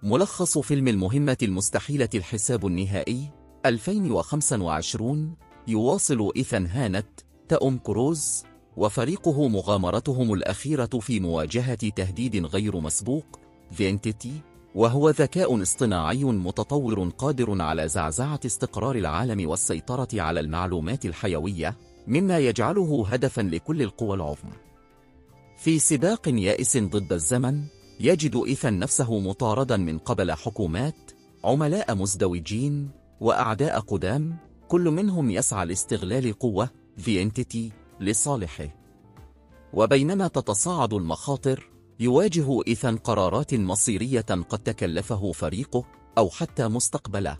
ملخص فيلم المهمة المستحيلة الحساب النهائي 2025. يواصل إيثان هانت توم كروز وفريقه مغامرتهم الأخيرة في مواجهة تهديد غير مسبوق فينتيتي، وهو ذكاء اصطناعي متطور قادر على زعزعة استقرار العالم والسيطرة على المعلومات الحيوية، مما يجعله هدفا لكل القوى العظمى. في سباق يائس ضد الزمن، يجد إيثان نفسه مطاردا من قبل حكومات، عملاء مزدوجين، وأعداء قدام، كل منهم يسعى لاستغلال قوة فينتيتي لصالحه. وبينما تتصاعد المخاطر، يواجه إيثان قرارات مصيرية قد تكلفه فريقه أو حتى مستقبله.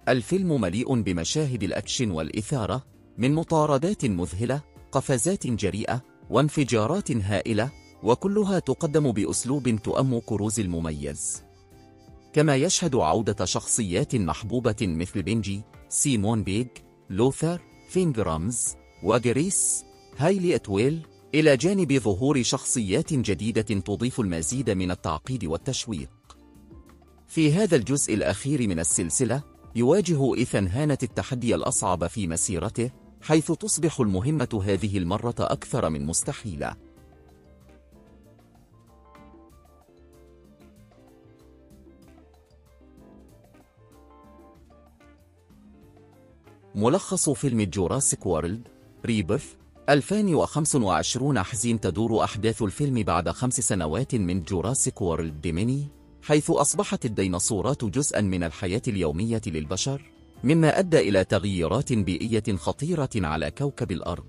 الفيلم مليء بمشاهد الأكشن والإثارة، من مطاردات مذهلة، قفزات جريئة، وانفجارات هائلة، وكلها تقدم بأسلوب توأم كروز المميز. كما يشهد عودة شخصيات محبوبة مثل بنجي، سيمون بيج، لوثر، فينغرامز، وجريس، هايلي أتويل، إلى جانب ظهور شخصيات جديدة تضيف المزيد من التعقيد والتشويق. في هذا الجزء الأخير من السلسلة، يواجه إيثان هانت التحدي الأصعب في مسيرته، حيث تصبح المهمة هذه المرة أكثر من مستحيلة. ملخص فيلم جوراسيك وورلد ريبث 2025. حزين تدور أحداث الفيلم بعد 5 سنوات من جوراسيك وورلد ديميني، حيث أصبحت الديناصورات جزءا من الحياة اليومية للبشر، مما أدى إلى تغييرات بيئية خطيرة على كوكب الأرض.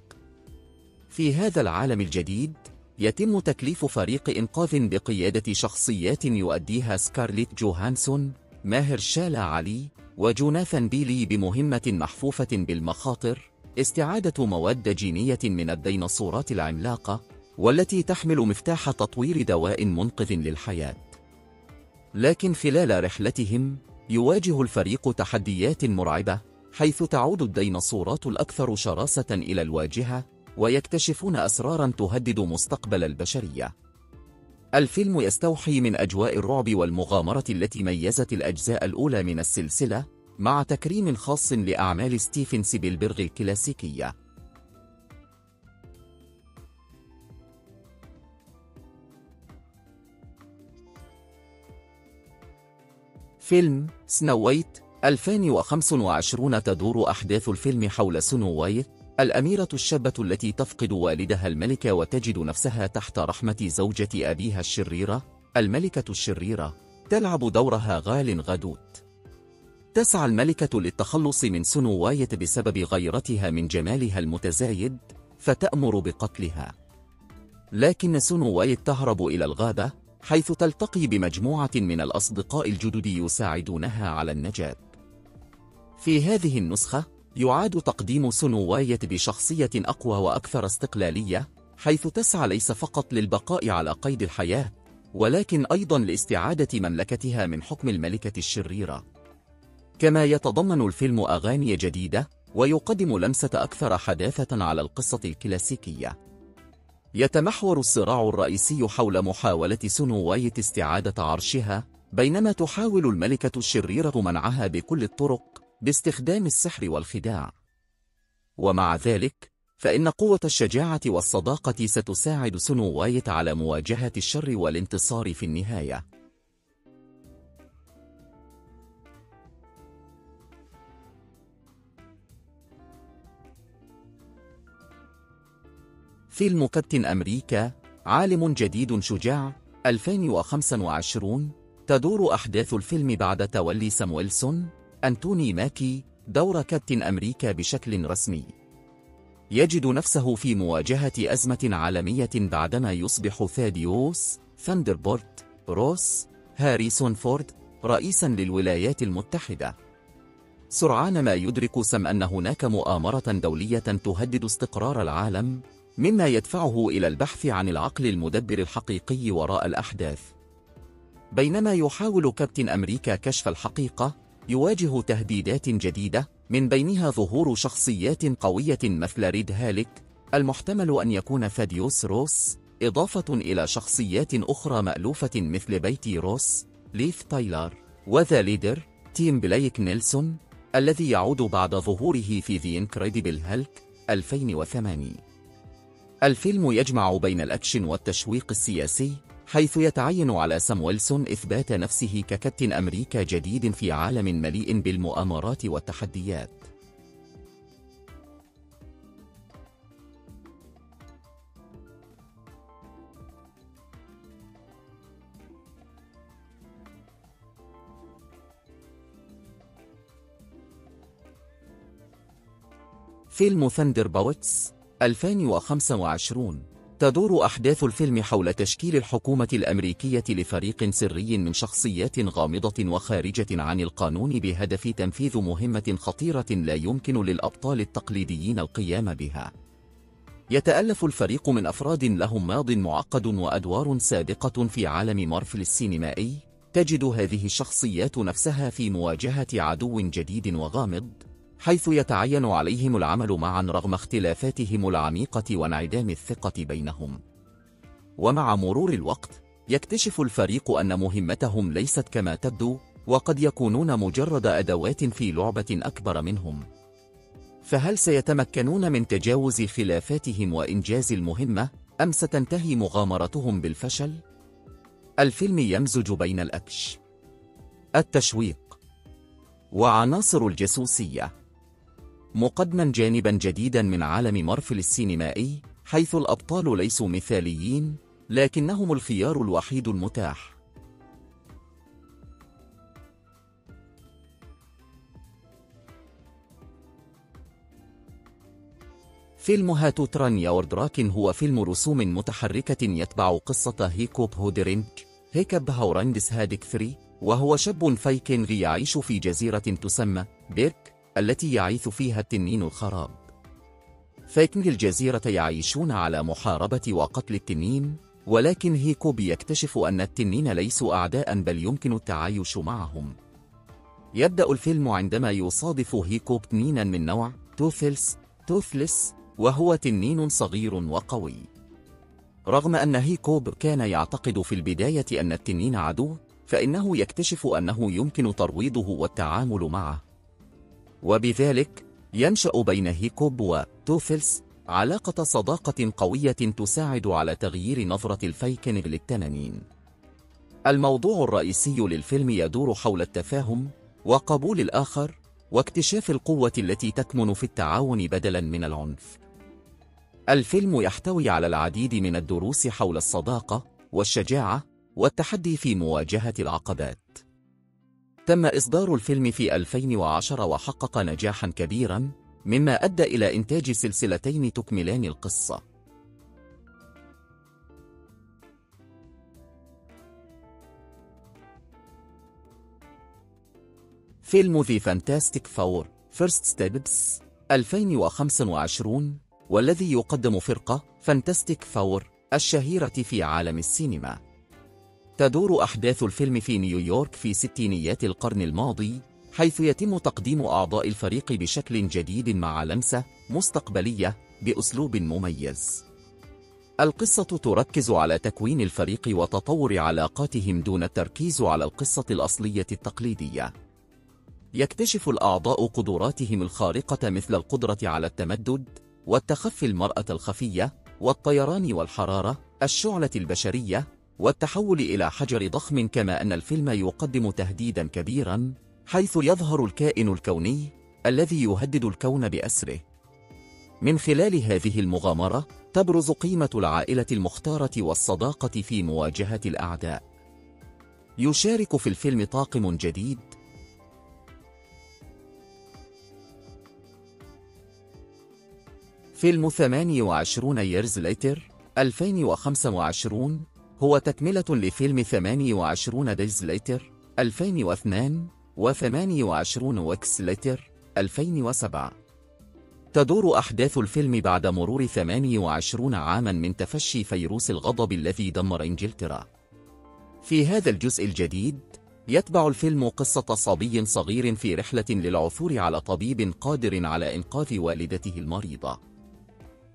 في هذا العالم الجديد، يتم تكليف فريق إنقاذ بقيادة شخصيات يؤديها سكارليت جوهانسون، ماهرشالا علي، وجوناثان بيلي بمهمة محفوفة بالمخاطر، استعادة مواد جينية من الديناصورات العملاقة، والتي تحمل مفتاح تطوير دواء منقذ للحياة. لكن خلال رحلتهم، يواجه الفريق تحديات مرعبة، حيث تعود الديناصورات الأكثر شراسة إلى الواجهة، ويكتشفون أسرارا تهدد مستقبل البشرية. الفيلم يستوحي من أجواء الرعب والمغامرة التي ميزت الأجزاء الأولى من السلسلة، مع تكريم خاص لأعمال ستيفن سبيلبرغ الكلاسيكية. فيلم سنو وايت 2025. تدور أحداث الفيلم حول سنو وايت، الأميرة الشابة التي تفقد والدها الملك وتجد نفسها تحت رحمة زوجة أبيها الشريرة، الملكة الشريرة، تلعب دورها غال غادوت. تسعى الملكة للتخلص من سنو وايت بسبب غيرتها من جمالها المتزايد، فتأمر بقتلها. لكن سنو وايت تهرب إلى الغابة، حيث تلتقي بمجموعة من الأصدقاء الجدد يساعدونها على النجاة. في هذه النسخة، يعاد تقديم سنو وايت بشخصية أقوى وأكثر استقلالية، حيث تسعى ليس فقط للبقاء على قيد الحياة، ولكن أيضا لاستعادة مملكتها من حكم الملكة الشريرة. كما يتضمن الفيلم أغاني جديدة، ويقدم لمسة أكثر حداثة على القصة الكلاسيكية. يتمحور الصراع الرئيسي حول محاولة سنو وايت استعادة عرشها، بينما تحاول الملكة الشريرة منعها بكل الطرق باستخدام السحر والخداع. ومع ذلك، فإن قوة الشجاعة والصداقة ستساعد سنو وايت على مواجهة الشر والانتصار في النهاية. فيلم كابتن أمريكا عالم جديد شجاع 2025. تدور أحداث الفيلم بعد تولي سام ويلسون أنتوني ماكي دور كابتن أمريكا بشكل رسمي. يجد نفسه في مواجهة أزمة عالمية بعدما يصبح ثاديوس ثاندربولت روس هاريسون فورد رئيسا للولايات المتحدة. سرعان ما يدرك سام أن هناك مؤامرة دولية تهدد استقرار العالم، مما يدفعه إلى البحث عن العقل المدبر الحقيقي وراء الأحداث. بينما يحاول كابتن أمريكا كشف الحقيقة، يواجه تهديدات جديدة، من بينها ظهور شخصيات قوية مثل ريد هالك، المحتمل أن يكون ثاديوس روس، إضافة إلى شخصيات أخرى مألوفة مثل بيتي روس، ليف تايلر، وذا ليدر تيم بلايك نيلسون الذي يعود بعد ظهوره في The Incredible Hulk 2008. الفيلم يجمع بين الأكشن والتشويق السياسي، حيث يتعين على سام ويلسون إثبات نفسه ككابتن أمريكا جديد في عالم مليء بالمؤامرات والتحديات. فيلم ثاندر بولتس 2025. تدور أحداث الفيلم حول تشكيل الحكومة الأمريكية لفريق سري من شخصيات غامضة وخارجة عن القانون بهدف تنفيذ مهمة خطيرة لا يمكن للأبطال التقليديين القيام بها. يتألف الفريق من أفراد لهم ماضٍ معقد وأدوار سابقة في عالم مارفل السينمائي. تجد هذه الشخصيات نفسها في مواجهة عدو جديد وغامض، حيث يتعين عليهم العمل معا رغم اختلافاتهم العميقة وانعدام الثقة بينهم. ومع مرور الوقت يكتشف الفريق أن مهمتهم ليست كما تبدو، وقد يكونون مجرد أدوات في لعبة أكبر منهم. فهل سيتمكنون من تجاوز خلافاتهم وإنجاز المهمة، أم ستنتهي مغامرتهم بالفشل؟ الفيلم يمزج بين الأكشن، التشويق، وعناصر الجاسوسية، مقدما جانبا جديدا من عالم مارفل السينمائي، حيث الأبطال ليسوا مثاليين لكنهم الخيار الوحيد المتاح. فيلم هاتو تران يوردراكن هو فيلم رسوم متحركة يتبع قصة هيكوب هودرينك هيكب هورندس هادك 3، وهو شاب فايكنغ يعيش في جزيرة تسمى بيرك التي يعيث فيها التنين الخراب. فايكنغ الجزيرة يعيشون على محاربة وقتل التنين، ولكن هيكوب يكتشف أن التنين ليسوا أعداء بل يمكن التعايش معهم. يبدأ الفيلم عندما يصادف هيكوب تنينا من نوع توثلس، وهو تنين صغير وقوي. رغم أن هيكوب كان يعتقد في البداية أن التنين عدو، فإنه يكتشف أنه يمكن ترويضه والتعامل معه، وبذلك ينشأ بين هيكوب وتوثلس علاقة صداقة قوية تساعد على تغيير نظرة الفايكنغ للتنانين. الموضوع الرئيسي للفيلم يدور حول التفاهم وقبول الآخر، واكتشاف القوة التي تكمن في التعاون بدلاً من العنف. الفيلم يحتوي على العديد من الدروس حول الصداقة والشجاعة والتحدي في مواجهة العقبات. تم إصدار الفيلم في 2010 وحقق نجاحاً كبيراً، مما أدى إلى إنتاج سلسلتين تكملان القصة. فيلم The Fantastic Four First Steps 2025، والذي يقدم فرقة فانتاستيك فور الشهيرة في عالم السينما. تدور أحداث الفيلم في نيويورك في ستينيات القرن الماضي، حيث يتم تقديم أعضاء الفريق بشكل جديد مع لمسة مستقبلية بأسلوب مميز. القصة تركز على تكوين الفريق وتطور علاقاتهم دون التركيز على القصة الأصلية التقليدية. يكتشف الأعضاء قدراتهم الخارقة مثل القدرة على التمدد والتخفي، المرأة الخفية والطيران والحرارة، الشعلة البشرية والتحول إلى حجر ضخم. كما أن الفيلم يقدم تهديدا كبيرا، حيث يظهر الكائن الكوني الذي يهدد الكون بأسره. من خلال هذه المغامرة تبرز قيمة العائلة المختارة والصداقة في مواجهة الأعداء. يشارك في الفيلم طاقم جديد فيلم 28 Years Later 2025 هو تكملة لفيلم 28 Days Later 2002 و28 Weeks Later 2007. تدور أحداث الفيلم بعد مرور 28 عاما من تفشي فيروس الغضب الذي دمر إنجلترا. في هذا الجزء الجديد يتبع الفيلم قصة صبي صغير في رحلة للعثور على طبيب قادر على إنقاذ والدته المريضة.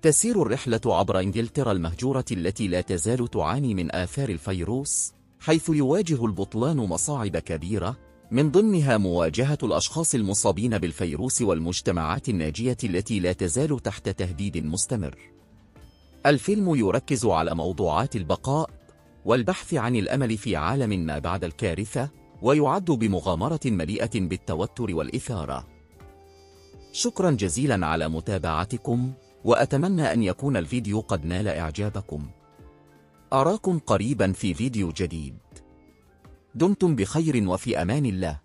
تسير الرحلة عبر إنجلترا المهجورة التي لا تزال تعاني من آثار الفيروس، حيث يواجه البطلان مصاعب كبيرة، من ضمنها مواجهة الأشخاص المصابين بالفيروس والمجتمعات الناجية التي لا تزال تحت تهديد مستمر. الفيلم يركز على موضوعات البقاء والبحث عن الأمل في عالم ما بعد الكارثة، ويعد بمغامرة مليئة بالتوتر والإثارة. شكرا جزيلا على متابعتكم، وأتمنى أن يكون الفيديو قد نال إعجابكم. أراكم قريبا في فيديو جديد. دمتم بخير وفي أمان الله.